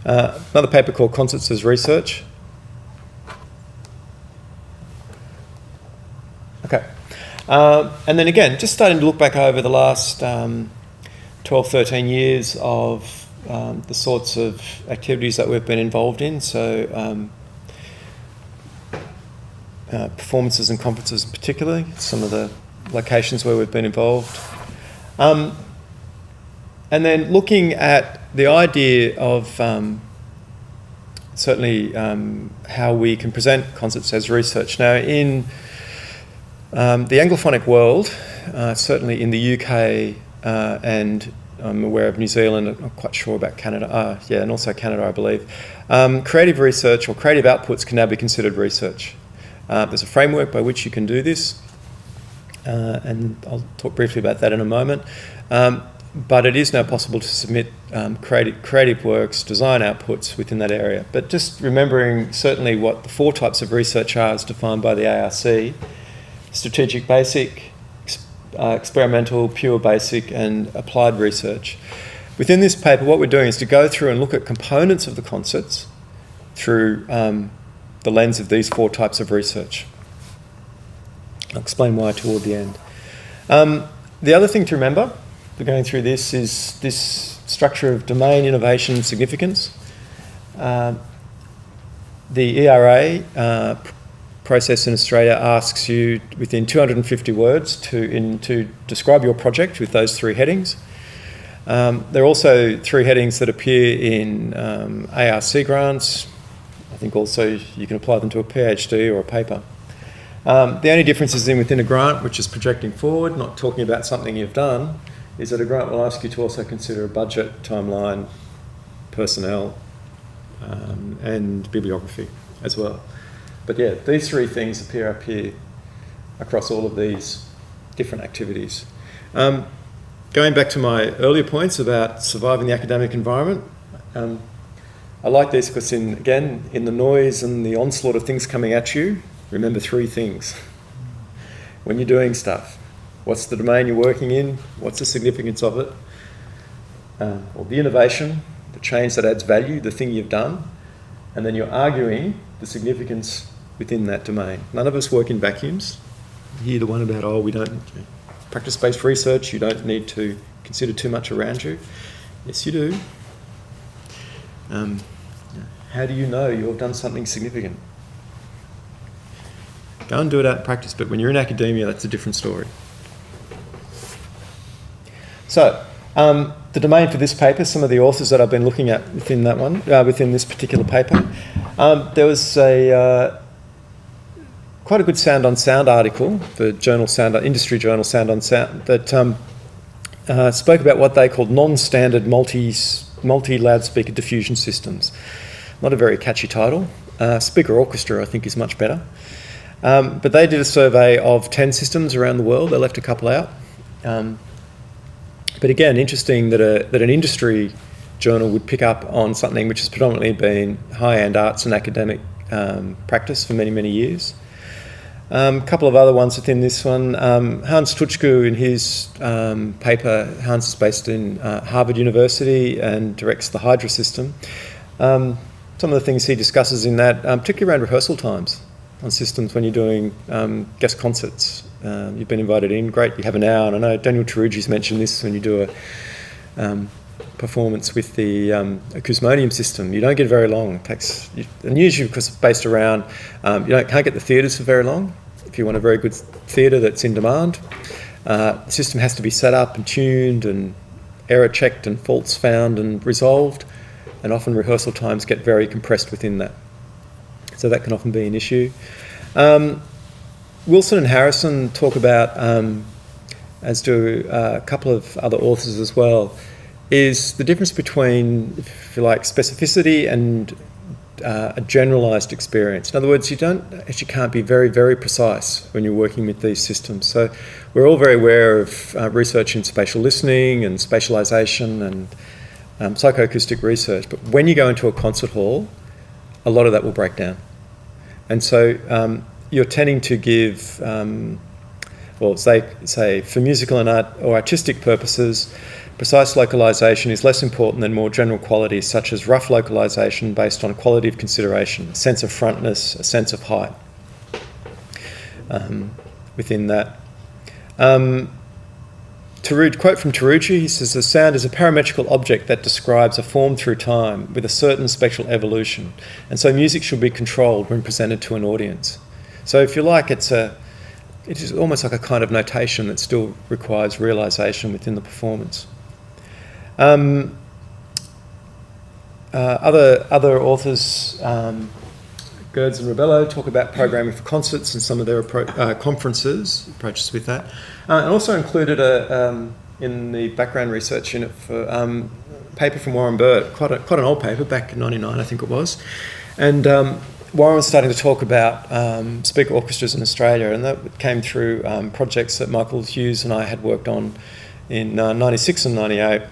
Another paper called Concerts as Research. Okay. And then again, just starting to look back over the last 12, 13 years of the sorts of activities that we've been involved in. So performances and conferences in particular, some of the locations where we've been involved. And then looking at the idea of certainly how we can present concerts as research. Now, in the Anglophonic world, certainly in the UK, and I'm aware of New Zealand, I'm not quite sure about Canada, and also Canada, I believe, creative research or creative outputs can now be considered research. There's a framework by which you can do this, and I'll talk briefly about that in a moment. But it is now possible to submit creative works, design outputs within that area. But just remembering certainly what the 4 types of research are as defined by the ARC: strategic basic, experimental, pure basic, and applied research. Within this paper, what we're doing is to go through and look at components of the concerts through the lens of these 4 types of research. I'll explain why toward the end. The other thing to remember, for going through this, is this structure of domain, innovation, significance. The ERA process in Australia asks you within 250 words to describe your project with those 3 headings. There are also 3 headings that appear in ARC grants. I think also you can apply them to a PhD or a paper. The only difference is within a grant, which is projecting forward, not talking about something you've done, is that a grant will ask you to also consider a budget, timeline, personnel, and bibliography as well. But yeah, these 3 things appear up here across all of these different activities. Going back to my earlier points about surviving the academic environment, I like this because in the noise and the onslaught of things coming at you, remember 3 things. When you're doing stuff, what's the domain you're working in? What's the significance of it? Or the innovation, the change that adds value, the thing you've done, and then you're arguing the significance within that domain. None of us work in vacuums. You hear the one about, we don't practice-based research, you don't need to consider too much around you. Yes, you do. How do you know you've done something significant? Go and do it out in practice, but when you're in academia, that's a different story. So, the domain for this paper, some of the authors that I've been looking at within that one, within this particular paper, there was quite a good Sound on Sound article, the journal industry journal Sound on Sound, that spoke about what they called non-standard multi-loudspeaker diffusion systems. Not a very catchy title. Speaker orchestra, I think, is much better. But they did a survey of 10 systems around the world. They left a couple out. But again, interesting that an industry journal would pick up on something which has predominantly been high-end arts and academic practice for many, many years. A couple of other ones within this one. Hans Tutschku, in his paper, Hans is based in Harvard University and directs the Hydra system. Some of the things he discusses in that, particularly around rehearsal times on systems when you're doing guest concerts. You've been invited in, great, you have an hour, and I know Daniel Tarugi's mentioned this when you do a performance with the Acousmonium system. You don't get very long. And usually because it's based around, can't get the theatres for very long. If you want a very good theatre that's in demand, the system has to be set up and tuned and error checked and faults found and resolved, and often rehearsal times get very compressed within that. So that can often be an issue. Wilson and Harrison talk about, as do a couple of other authors as well, is the difference between, if you like, specificity and a generalised experience. In other words, you can't be very, very precise when you're working with these systems. So we're all very aware of research in spatial listening and spatialisation and psychoacoustic research, but when you go into a concert hall, a lot of that will break down. And so you're tending to give, say for musical and art or artistic purposes, Precise localisation is less important than more general qualities such as rough localisation based on quality of consideration, a sense of frontness, a sense of height within that. Quote from Tarucci, he says, "The sound is a parametrical object that describes a form through time with a certain spectral evolution, and so music should be controlled when presented to an audience." So if you like, it is almost like a kind of notation that still requires realisation within the performance. Other authors, Gerds and Rebello, talk about programming for concerts and some of their approaches with that. And also included in the background research unit for a paper from Warren Burt, quite an old paper, back in '99 I think it was. And Warren was starting to talk about speaker orchestras in Australia, and that came through projects that Michael Hughes and I had worked on in '96 and '98.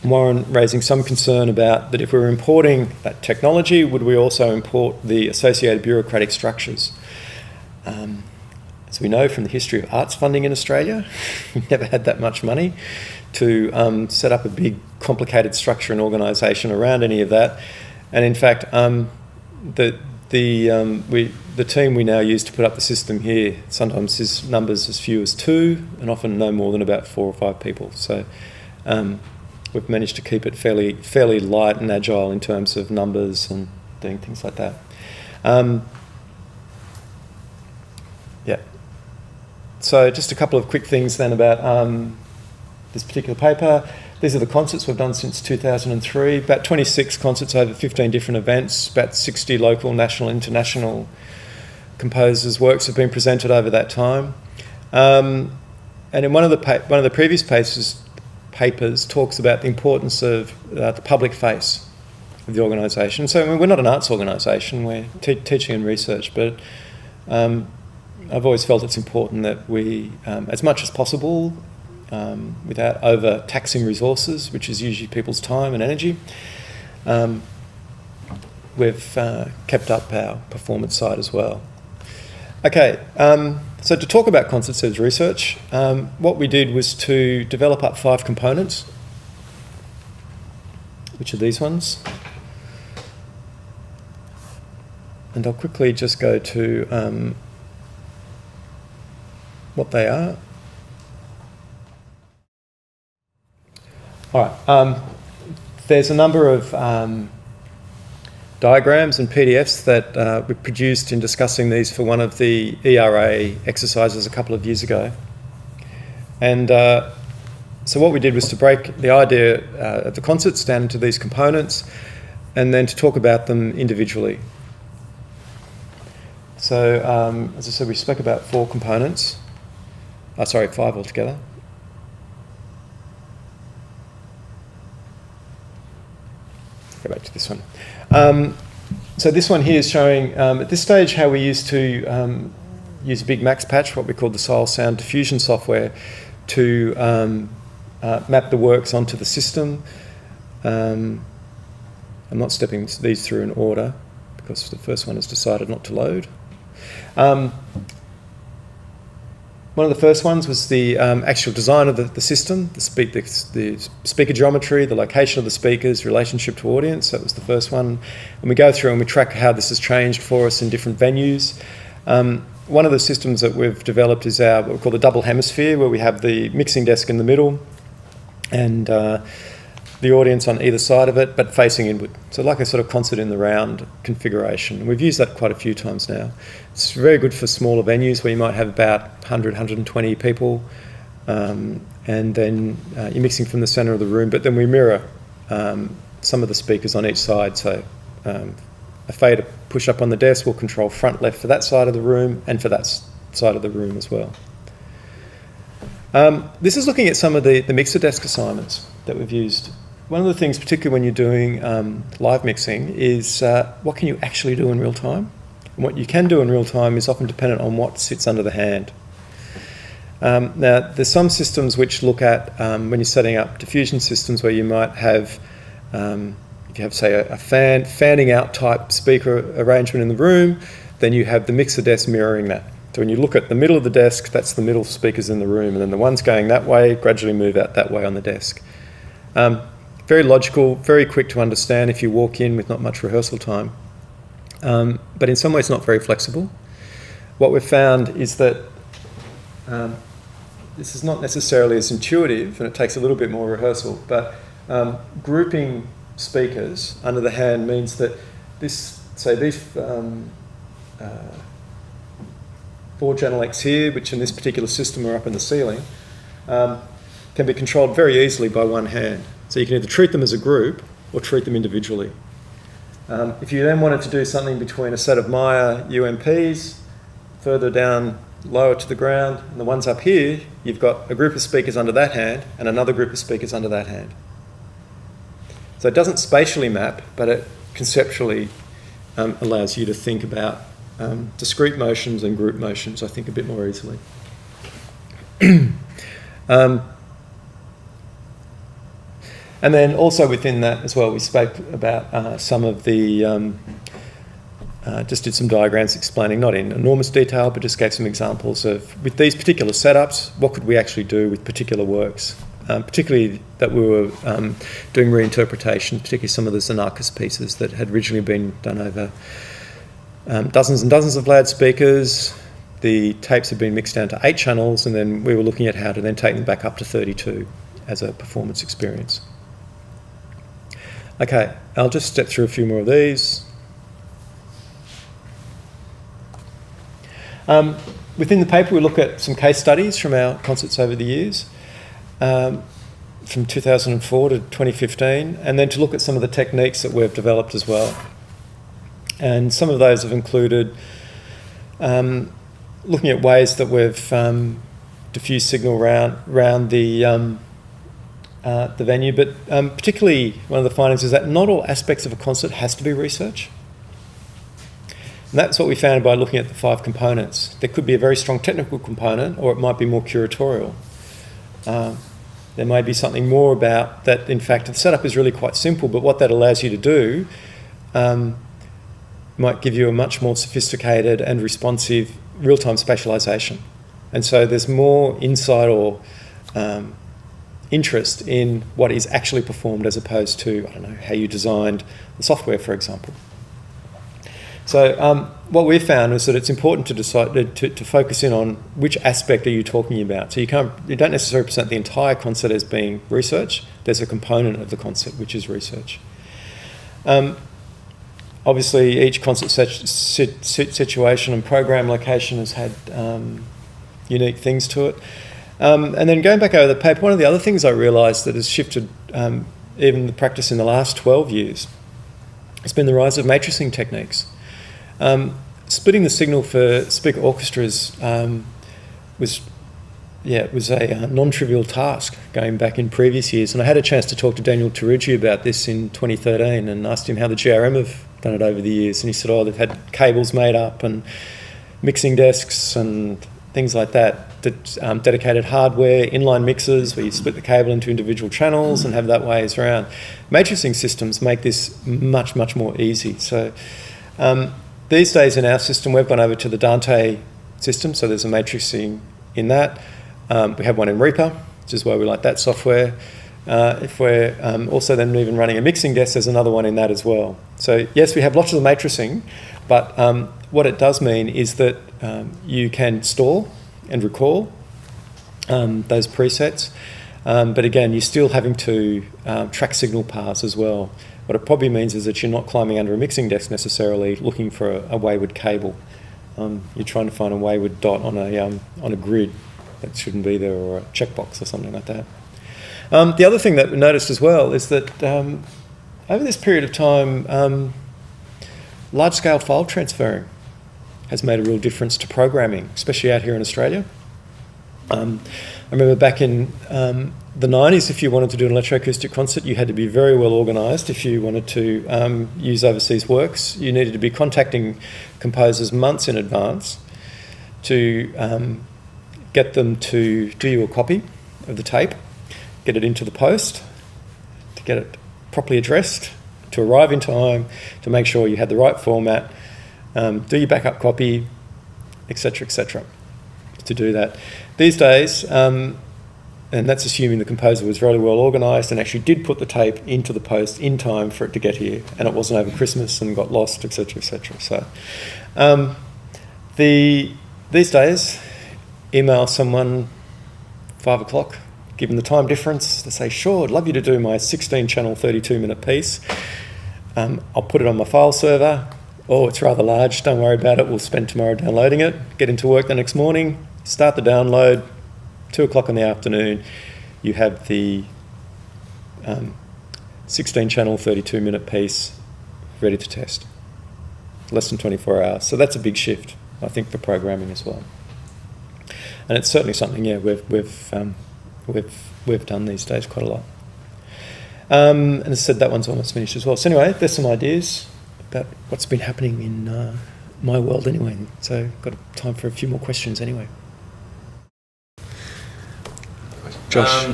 Warren raising some concern about that if we were importing that technology, would we also import the associated bureaucratic structures? As we know from the history of arts funding in Australia, we never had that much money to set up a big, complicated structure and organisation around any of that. And in fact, the team we now use to put up the system here sometimes is numbers as few as 2, and often no more than about 4 or 5 people. So we've managed to keep it fairly light and agile in terms of numbers and doing things like that. So just a couple of quick things then about this particular paper. These are the concerts we've done since 2003, about 26 concerts over 15 different events, about 60 local, national, international composers' works have been presented over that time. And in one of the previous papers talks about the importance of the public face of the organisation. So we're not an arts organisation, we're teaching and research, but I've always felt it's important that we, as much as possible, without over-taxing resources, which is usually people's time and energy, we've kept up our performance side as well. Okay, so to talk about concert series research, what we did was to develop up 5 components, which are these ones. And I'll quickly just go to what they are. All right, there's a number of diagrams and PDFs that we produced in discussing these for one of the ERA exercises a couple of years ago. And so what we did was to break the idea of the concerts down into these components and then to talk about them individually. So as I said, we spoke about 4 components. 5 altogether. Go back to this one. So this one here is showing, at this stage, how we used to use a big max patch, what we call the Soul Sound Diffusion software, to map the works onto the system. I'm not stepping these through in order because the first one has decided not to load. One of the first ones was the actual design of the system, the speaker geometry, the location of the speakers, relationship to audience. That was the first one. And we go through and we track how this has changed for us in different venues. One of the systems that we've developed is what we call the double hemisphere, where we have the mixing desk in the middle and the audience on either side of it, but facing inward. So like a sort of concert in the round configuration. We've used that quite a few times now. It's very good for smaller venues where you might have about 100, 120 people, and then you're mixing from the centre of the room, but then we mirror some of the speakers on each side. So a fader push up on the desk will control front left for that side of the room and for that side of the room as well. This is looking at some of the mixer desk assignments that we've used. One of the things, particularly when you're doing live mixing, is what can you actually do in real time? And what you can do in real time is often dependent on what sits under the hand. Now, there's some systems which look at, when you're setting up diffusion systems, where you might have, if you have, say, a fanning out type speaker arrangement in the room, then you have the mixer desk mirroring that. So when you look at the middle of the desk, that's the middle speakers in the room, and then the ones going that way gradually move out that way on the desk. Very logical, very quick to understand if you walk in with not much rehearsal time, but in some ways not very flexible. What we've found is that this is not necessarily as intuitive, and it takes a little bit more rehearsal, but grouping speakers under the hand means that these 4 Genelecs here, which in this particular system are up in the ceiling, can be controlled very easily by one hand. So you can either treat them as a group or treat them individually. If you then wanted to do something between a set of Meyer UMPs, further down, lower to the ground, and the ones up here, you've got a group of speakers under that hand and another group of speakers under that hand. So it doesn't spatially map, but it conceptually allows you to think about discrete motions and group motions, I think, a bit more easily. And then also within that as well, we spoke about some of the, just did some diagrams explaining, not in enormous detail, but just gave some examples of, with these particular setups, what could we actually do with particular works? Particularly that we were doing reinterpretation, particularly some of the Xenakis pieces that had originally been done over dozens and dozens of loudspeakers. The tapes had been mixed down to 8 channels, and then we were looking at how to then take them back up to 32 as a performance experience. Okay, I'll just step through a few more of these. Within the paper, we look at some case studies from our concerts over the years, from 2004 to 2015, and then to look at some of the techniques that we've developed as well. And some of those have included looking at ways that we've diffused signal around the venue, but particularly one of the findings is that not all aspects of a concert has to be research. And that's what we found by looking at the 5 components. There could be a very strong technical component, or it might be more curatorial. There may be something more about that. In fact, the setup is really quite simple, but what that allows you to do might give you a much more sophisticated and responsive real-time spatialization. And so there's more insight or interest in what is actually performed as opposed to, I don't know, how you designed the software, for example. So what we've found is that it's important to decide to focus in on which aspect are you talking about. So you don't necessarily present the entire concert as being research. There's a component of the concert which is research. Obviously, each concert situation and program location has had unique things to it. And then going back over the paper, one of the other things I realised that has shifted even the practice in the last 12 years has been the rise of matrixing techniques. Splitting the signal for speaker orchestras was a non-trivial task going back in previous years. And I had a chance to talk to Daniel Tarugi about this in 2013 and asked him how the GRM have done it over the years. And he said, they've had cables made up and mixing desks and things like that, dedicated hardware, inline mixers where you split the cable into individual channels and have that ways around. Matrixing systems make this much, much more easy. So these days in our system, we've gone over to the Dante system, so there's a matrixing in that. We have one in Reaper, which is why we like that software. If we're also then even running a mixing desk, there's another one in that as well. So yes, we have lots of the matrixing, but what it does mean is that you can store and recall those presets, but again, you're still having to track signal paths as well. What it probably means is that you're not climbing under a mixing desk necessarily looking for a wayward cable. You're trying to find a wayward dot on a grid that shouldn't be there, or a checkbox or something like that. The other thing that we noticed as well is that over this period of time, large-scale file transferring has made a real difference to programming, especially out here in Australia. I remember back in the 90s, if you wanted to do an electroacoustic concert, you had to be very well organised. If you wanted to use overseas works, you needed to be contacting composers months in advance to get them to do you a copy of the tape, get it into the post, to get it properly addressed, to arrive in time, to make sure you had the right format, do your backup copy, etc., to do that. These days, and that's assuming the composer was really well organised and actually did put the tape into the post in time for it to get here, and it wasn't over Christmas and got lost, etc., etc. So, these days, email someone 5 o'clock, give them the time difference. They say, "Sure, I'd love you to do my 16-channel, 32-minute piece. I'll put it on my file server. Oh, it's rather large. Don't worry about it. We'll spend tomorrow downloading it. Get into work the next morning. Start the download. 2 o'clock in the afternoon, you have the 16-channel, 32-minute piece ready to test. Less than 24 hours. So that's a big shift, I think, for programming as well. And it's certainly something, we've done these days quite a lot. And as I said, that one's almost finished as well. So anyway, there's some ideas about what's been happening in my world anyway. So got time for a few more questions anyway. Josh?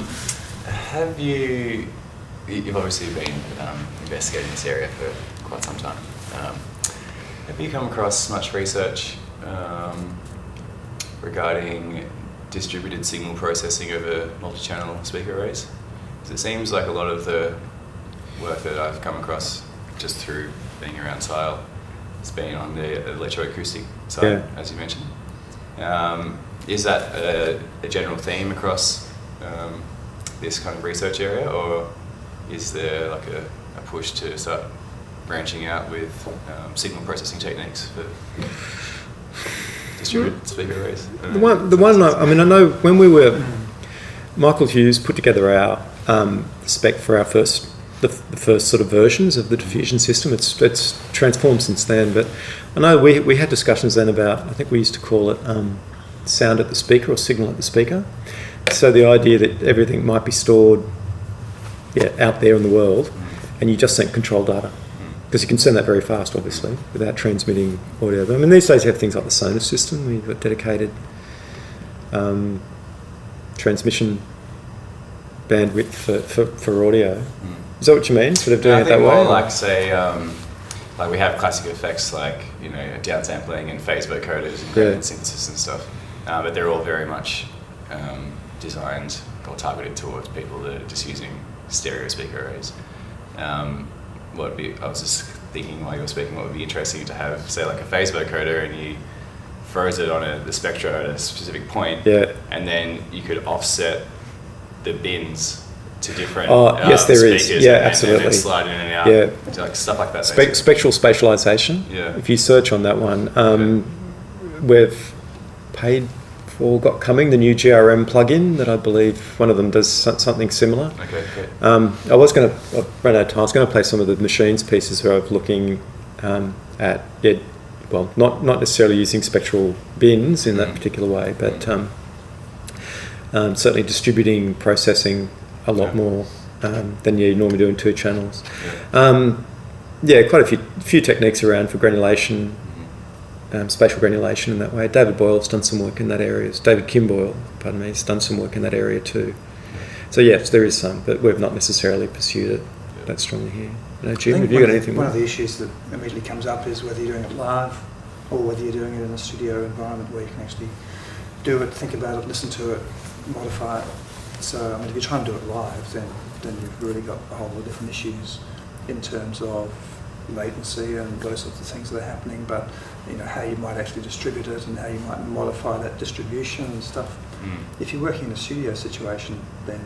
You've obviously been investigating this area for quite some time. Have you come across much research regarding distributed signal processing over multi-channel speaker arrays? Because it seems like a lot of the work that I've come across just through being around SILE has been on the electroacoustic side, as you mentioned. Is that a general theme across this kind of research area, or is there like a push to start branching out with signal processing techniques for distributed speaker arrays? I know when Michael Hughes put together our spec for the first sort of versions of the diffusion system. It's transformed since then, but I know we had discussions then about, I think we used to call it sound at the speaker or signal at the speaker. So the idea that everything might be stored out there in the world, and you just send control data. Because you can send that very fast, obviously, without transmitting audio. I mean, these days you have things like the Sonos system, where you've got dedicated transmission bandwidth for audio. Is that what you mean? Sort of doing it that way? Like, say, like we have classic effects like, downsampling and phase vocoders and gradient synthesis and stuff, but they're all very much designed or targeted towards people that are just using stereo speaker arrays. I was just thinking while you were speaking, what would be interesting to have, say, like a phase vocoder, and you froze it on the spectra at a specific point, and then you could offset the bins to different yes, there speakers, is. Yeah, and absolutely. then slide in and out, like stuff like that. Spectral spatialization. Yeah. If you search on that one, we've paid for coming the new GRM plugin that I believe one of them does something similar. Okay, great. I ran out of time. I was going to play some of the machines pieces where I was looking at not necessarily using spectral bins in that particular way, but certainly distributing processing a lot more than you normally do in 2 channels. Quite a few techniques around for granulation, spatial granulation in that way. David Boyle's done some work in that area. David Kimboyle, has done some work in that area too. So yes, there is some, but we've not necessarily pursued it that strongly here. Jim, have you got anything? One of the issues that immediately comes up is whether you're doing it live or whether you're doing it in a studio environment where you can actually do it, think about it, listen to it, modify it. So, if you're trying to do it live, then you've really got a whole lot of different issues in terms of latency and those sorts of things that are happening, but how you might actually distribute it and how you might modify that distribution and stuff. If you're working in a studio situation, then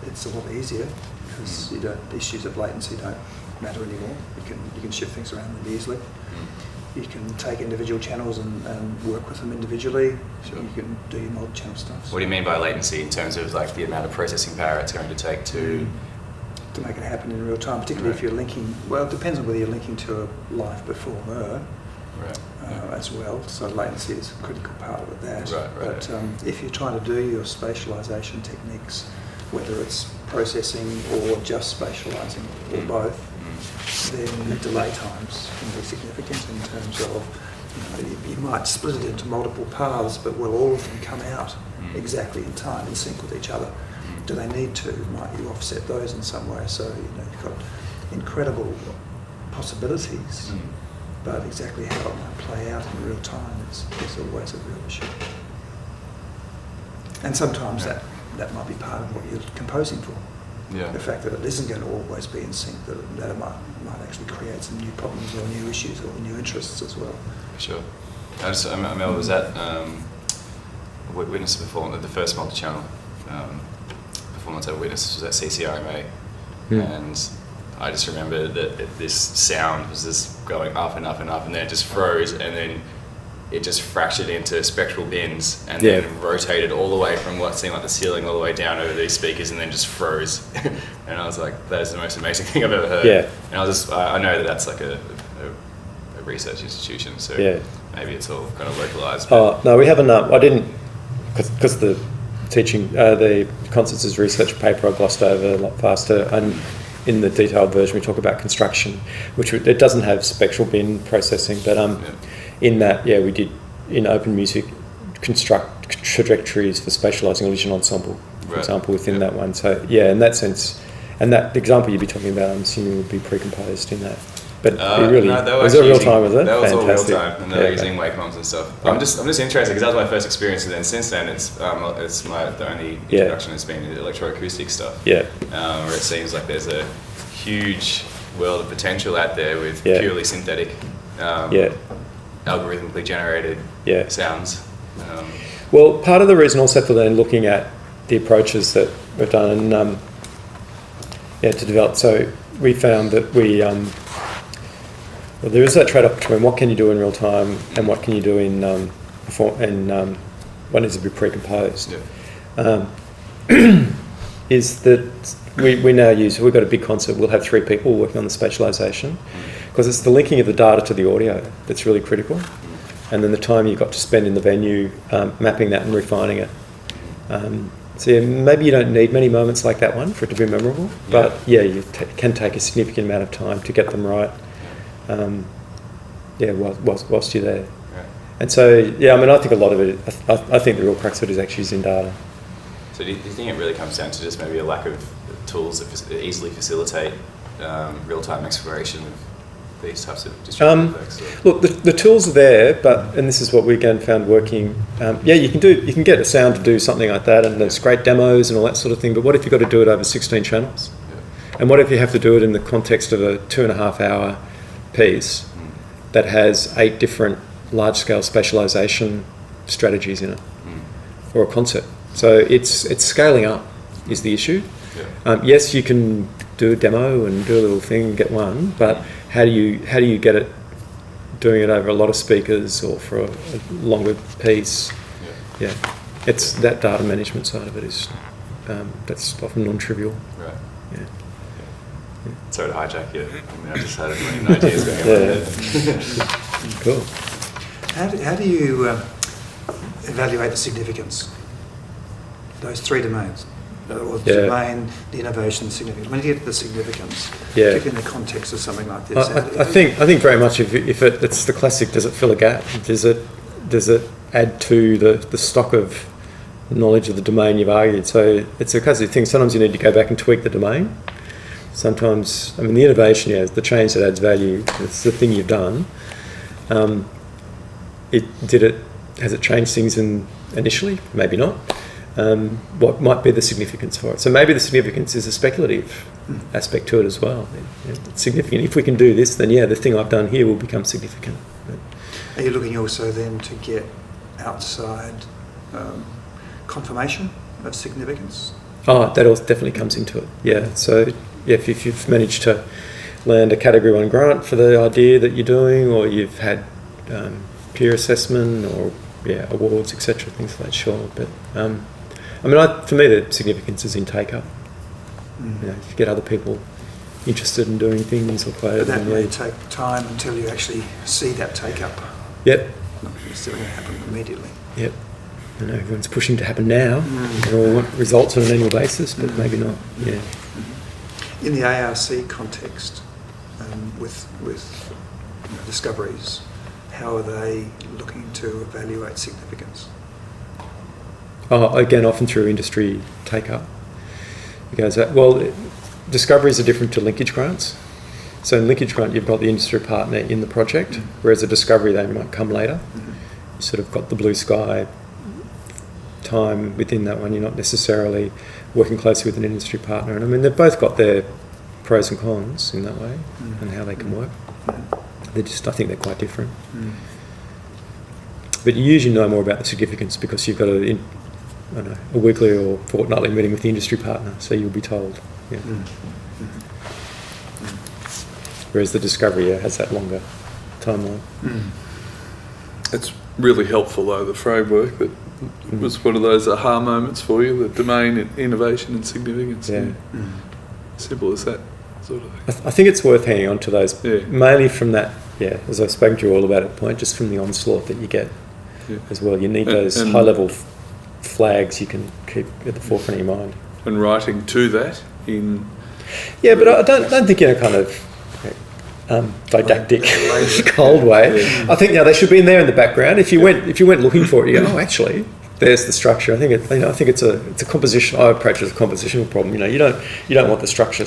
it's a lot easier because issues of latency don't matter anymore. You can shift things around really easily. You can take individual channels and work with them individually. Sure. You can do your multi-channel stuff. What do you mean by latency in terms of like the amount of processing power it's going to take to make it happen in real time, particularly if you're linking, well, it depends on whether you're linking to a live performer as well, so latency is a critical part of that. But if you're trying to do your spatialization techniques, whether it's processing or just spatializing or both, then delay times can be significant in terms of, you might split it into multiple paths, but will all of them come out exactly in time, in sync with each other? Do they need to? Might you offset those in some way? So you've got incredible possibilities, but exactly how it might play out in real time is always a real issue. And sometimes that that might be part of what you're composing for. Yeah. The fact that it isn't going to always be in sync, that it might actually create some new problems or new issues or new interests as well. Sure. I was at Witness performance, the first multi-channel performance at Witness was at CCRMA, and I just remember that this sound was just going up and up and up, and then it just froze, and then it just fractured into spectral bins, and then rotated all the way from what seemed like the ceiling all the way down over these speakers, and then just froze. And I was like, that is the most amazing thing I've ever heard. Yeah. And I know that that's like a research institution, so maybe it's all kind of localized. Oh, no, we haven't. I didn't, because the teaching, the Constance's research paper I glossed over a lot faster, and in the detailed version we talk about construction, which it doesn't have spectral bin processing, but in that, we did, in open music, construct trajectories for spatialising illusion ensemble, for example, within that one. So, in that sense, and that the example you'd be talking about, I'm assuming would be pre-composed in that. But it really, was it real time, was it? That was Fantastic. all real time, and they were using waveforms and stuff. I'm just interested, because that was my first experience, and then since then, it's the only introduction has been electroacoustic stuff. Where it seems like there's a huge world of potential out there with purely synthetic, algorithmically generated sounds. Well, part of the reason also for then looking at the approaches that we've done to develop, so we found that there is that trade-off between what can you do in real time and what can you do in what needs to be pre-composed. Is that we now use, we've got a big concept, we'll have 3 people working on the spatialisation, because it's the linking of the data to the audio that's really critical, and then the time you've got to spend in the venue mapping that and refining it. So maybe you don't need many moments like that one for it to be memorable, but you can take a significant amount of time to get them right. Whilst you're there. And so, I think a lot of it, I think the real crux of it is actually using data. So do you think it really comes down to just maybe a lack of tools that easily facilitate real-time exploration of these types of distributed effects? Look, the tools are there, and this is what we again found working. You can get a sound to do something like that, and there's great demos and all that sort of thing, but what if you've got to do it over 16 channels? And what if you have to do it in the context of a 2.5 hour piece that has 8 different large-scale spatialisation strategies in it, or a concept? So it's scaling up is the issue. Yes, you can do a demo and do a little thing and get one, but how do you get it doing it over a lot of speakers or for a longer piece? It's that data management side of it is that's often non-trivial. Right. Sorry to hijack you. I just had a million ideas going on in my head. Cool. How do you evaluate the significance? Those 3 domains. The domain, the innovation, the significance. When you get to the significance, particularly in the context of something like this. I think very much if it's the classic, does it fill a gap? Does it add to the stock of knowledge of the domain you've argued? So it's a classic thing. Sometimes you need to go back and tweak the domain. Sometimes, the innovation, is the change that adds value. It's the thing you've done. Has it changed things initially? Maybe not. What might be the significance for it? So maybe the significance is a speculative aspect to it as well. It's significant. If we can do this, then the thing I've done here will become significant. Are you looking also then to get outside confirmation of significance? That all definitely comes into it. So if you've managed to land a Category 1 grant for the idea that you're doing, or you've had peer assessment or awards, etc., things like that, sure. But for me, the significance is in take-up. If you get other people interested in doing things or players. But that may take time until you actually see that take-up. Yep. Not necessarily going to happen immediately. Yep. I know everyone's pushing to happen now. They all want results on an annual basis, but maybe not. In the ARC context, with discoveries, how are they looking to evaluate significance? Again, often through industry take-up. Because, discoveries are different to linkage grants. So in linkage grant, you've got the industry partner in the project, whereas a discovery, they might come later. You sort of got the blue sky time within that one. You're not necessarily working closely with an industry partner. And I mean, they've both got their pros and cons in that way, and how they can work. They're just, I think they're quite different. But you usually know more about the significance because you've got a weekly or fortnightly meeting with the industry partner, so you'll be told. Yeah. Whereas the discovery has that longer timeline. It's really helpful though, the framework, that was one of those aha moments for you, the domain, innovation and significance. Yeah. Simple as that sort of thing. I think it's worth hanging on to those, Yeah. mainly from that, as I've spoken to you all about at point, just from the onslaught that you get as well. You need those and high-level flags you can keep at the forefront of your mind. And writing to that in... Yeah, but I don't think in a kind of didactic, cold way. I think they should be in there in the background. If you went looking for it, you go, oh, actually, there's the structure. I think it's a composition. I approach it as a compositional problem. You don't want the structure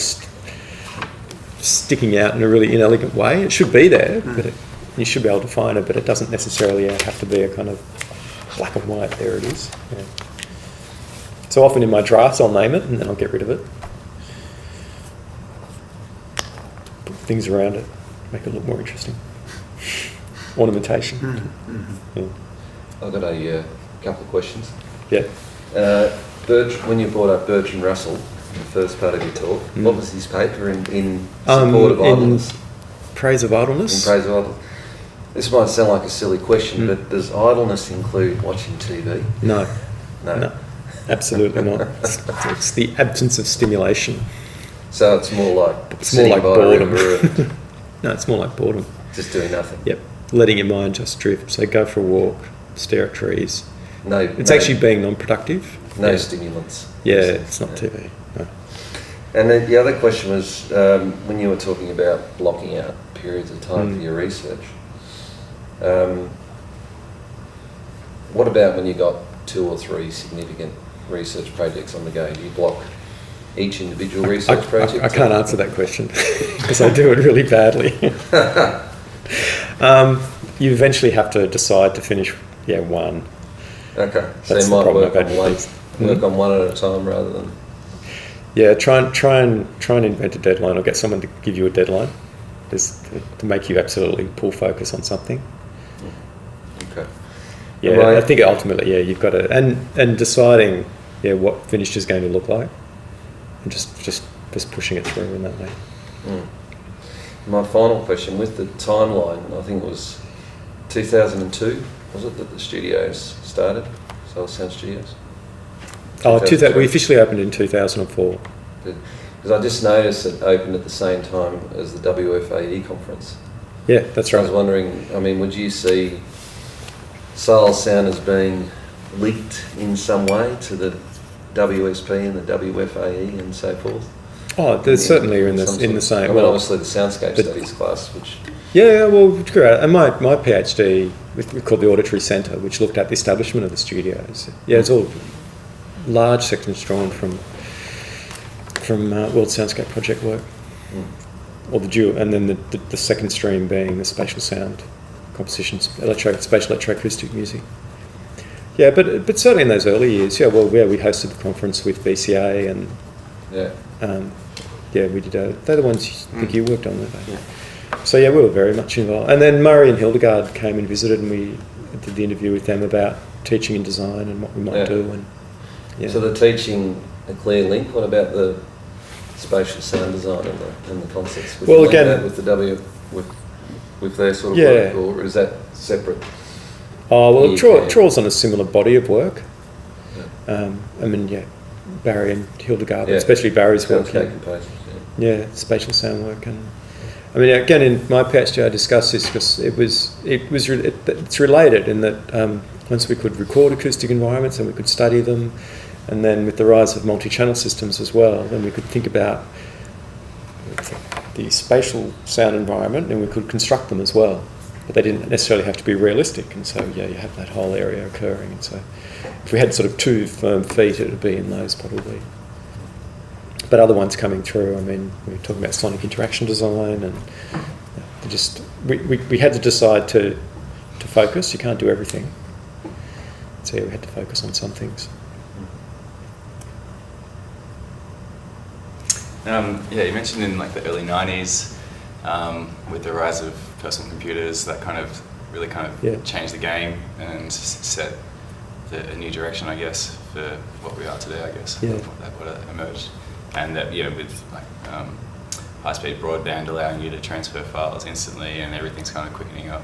sticking out in a really inelegant way. It should be there, but you should be able to find it. But it doesn't necessarily have to be a kind of black and white. There it is. Yeah. So often in my drafts, I'll name it and then I'll get rid of it. Put things around it, make it look more interesting. Ornamentation. Yeah. I've got a couple of questions. Yeah. When you brought up Bertrand Russell in the first part of your talk, what was his paper in support of idleness? Praise of idleness. In praise of idleness. This might sound like a silly question, but does idleness include watching TV? No. No. Absolutely not. It's the absence of stimulation. So it's more like boredom. and No, it's more like boredom. just doing nothing. Yep. Letting your mind just drift. So go for a walk, stare at trees. No. It's actually being non-productive. No stimulants. Yeah, it's not TV. No. And then the other question was, when you were talking about blocking out periods of time for your research, what about when you got 2 or 3 significant research projects on the go? Do you block each individual research project? I can't answer that question because I do it really badly. You eventually have to decide to finish one. Okay, so That's you the might problem work I've on had one, with work on one at a time rather than... Yeah, try and invent a deadline or get someone to give you a deadline just to make you absolutely pull focus on something. Okay. Yeah, I think ultimately, you've got to and deciding, what finished is going to look like, and just pushing it through in that way. My final question, with the timeline, I think it was 2002, was it, that the studios started, Soul Sound Studios? We officially opened in 2004. Because I just noticed it opened at the same time as the WFAE conference. Yeah, that's So right. I was wondering, would you see Soul Sound as being linked in some way to the WSP and the WFAE and so forth? Oh, they certainly are in the same. Obviously the Soundscape Studies class, which... Yeah, well, great. And my PhD, we called the Auditory Centre, which looked at the establishment of the studios. Yeah, it's all large sections drawn from World Soundscape Project work, or the dual, and then the second stream being the spatial sound compositions, spatial electroacoustic music. Yeah, but certainly in those early years, we hosted the conference with BCA and we did. They're the ones I think you worked on, weren't they? Yeah. So we were very much involved. And then Murray and Hildegard came and visited, and we did the interview with them about teaching and design and what we might do. And So the teaching, a clear link. What about the spatial sound design and the concepts? Would you link that with the with their sort of work, or is that separate? Oh well, it draws on a similar body of work. Barry and Hildegard, especially Barry's work. Spatial sound work, and again in my PhD I discussed this because it's related in that once we could record acoustic environments and we could study them, and then with the rise of multi-channel systems as well, then we could think about the spatial sound environment and we could construct them as well. But they didn't necessarily have to be realistic, and so you have that whole area occurring. And so if we had sort of 2 firm feet, it would be in those probably. But other ones coming through, we were talking about sonic interaction design, and we had to decide to focus. You can't do everything. So So we had to focus on some things. You mentioned in like the early 90s, with the rise of personal computers, that really changed the game and set a new direction, I guess, for what we are today, I guess, what emerged. And that, with high-speed broadband allowing you to transfer files instantly and everything's kind of quickening up.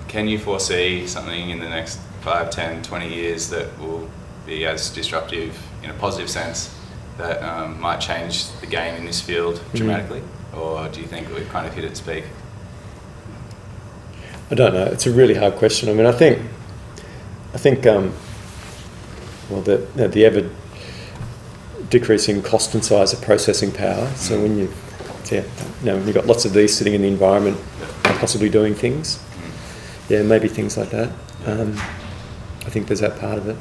Can you foresee something in the next 5, 10, 20 years that will be as disruptive in a positive sense that might change the game in this field dramatically? Or do you think we've kind of hit its peak? I don't know. It's a really hard question. I mean, I think the ever decreasing cost and size of processing power. So when you've got lots of these sitting in the environment, possibly doing things. Yeah, maybe things like that. I think there's that part of it.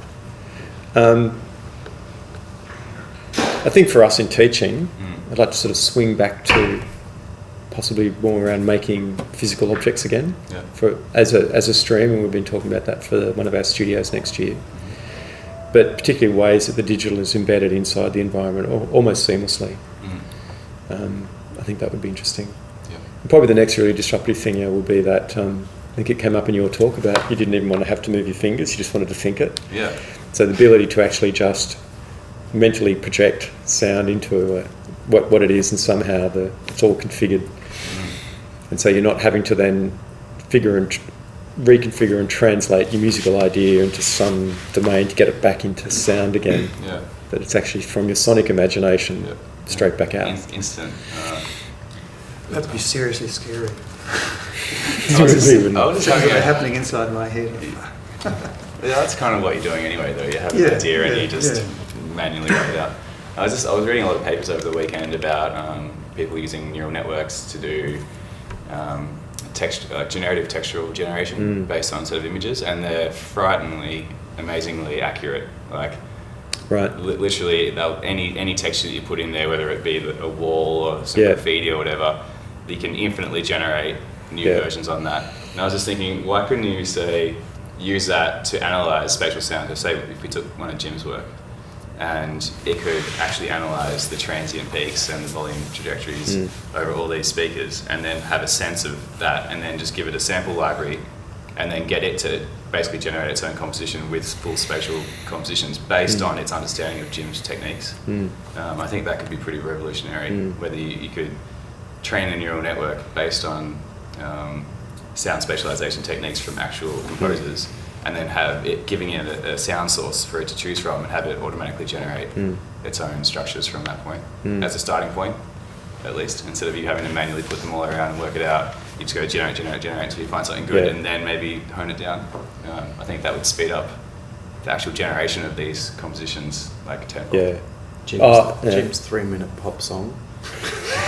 I think for us in teaching, I'd like to sort of swing back to possibly more around making physical objects again as a stream, and we've been talking about that for one of our studios next year. But particularly ways that the digital is embedded inside the environment almost seamlessly. I think that would be interesting. Yeah. And probably the next really disruptive thing will be that I think it came up in your talk about you didn't even want to have to move your fingers, you just wanted to think it. Yeah. So the ability to actually just mentally project sound into what it is, and somehow it's all configured. And so you're not having to then reconfigure and translate your musical idea into some domain to get it back into sound again. Yeah. That it's actually from your sonic imagination straight back out. Instant. That'd be seriously scary. I was just Something happening inside my head. That's kind of what you're doing anyway, though. You have an idea and you just manually write it out. I was reading a lot of papers over the weekend about people using neural networks to do generative textual generation based on sort of images, and they're frighteningly, amazingly accurate. Like, literally, any texture that you put in there, whether it be a wall or some graffiti or whatever, you can infinitely generate new versions on that. And I was just thinking, why couldn't you use that to analyze spatial sound? So say if we took one of Jim's work, and it could actually analyse the transient peaks and the volume trajectories over all these speakers, and then have a sense of that, and then just give it a sample library, and then get it to basically generate its own composition with full spatial compositions based on its understanding of Jim's techniques. I think that could be pretty revolutionary, whether you could train a neural network based on sound spatialization techniques from actual composers, and then have it giving it a sound source for it to choose from, and have it automatically generate its own structures from that point as a starting point, at least, instead of you having to manually put them all around and work it out. You just go generate until you find something good, and then maybe hone it down. I think that would speed up the actual generation of these compositions like tenfold. Jim's 3-minute pop song.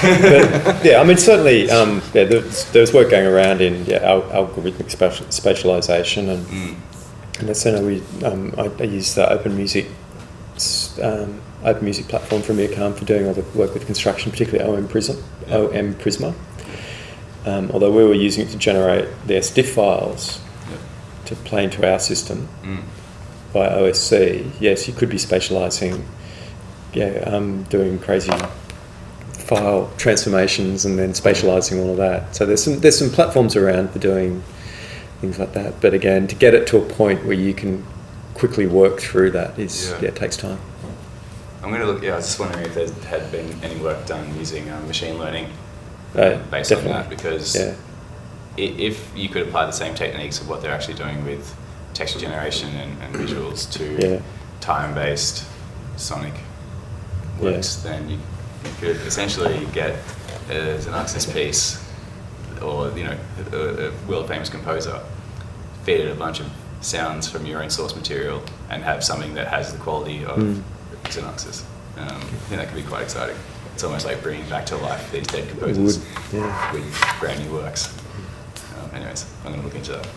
But, I mean, certainly, there's work going around in algorithmic spatialization, and that's I use the Open Music platform from IRCAM for doing all the work with construction, particularly OM Prisma. Although we were using it to generate the SDIF files to play into our system by OSC. Yes, you could be spatializing, doing crazy file transformations and then spatializing all of that. So there's some platforms around for doing things like that. But again, to get it to a point where you can quickly work through that it takes time. I'm going to look. I was just wondering if there had been any work done using machine learning based definitely. on that, because if you could apply the same techniques of what they're actually doing with texture generation and visuals to time-based sonic works, then you could essentially get a Xenaxis piece, or a world-famous composer, feed it a bunch of sounds from your own source material, and have something that has the quality of Xenaxis. I think that could be quite exciting. It's almost like bringing back to life these dead composers with brand new works. Anyways, I'm going to look into that.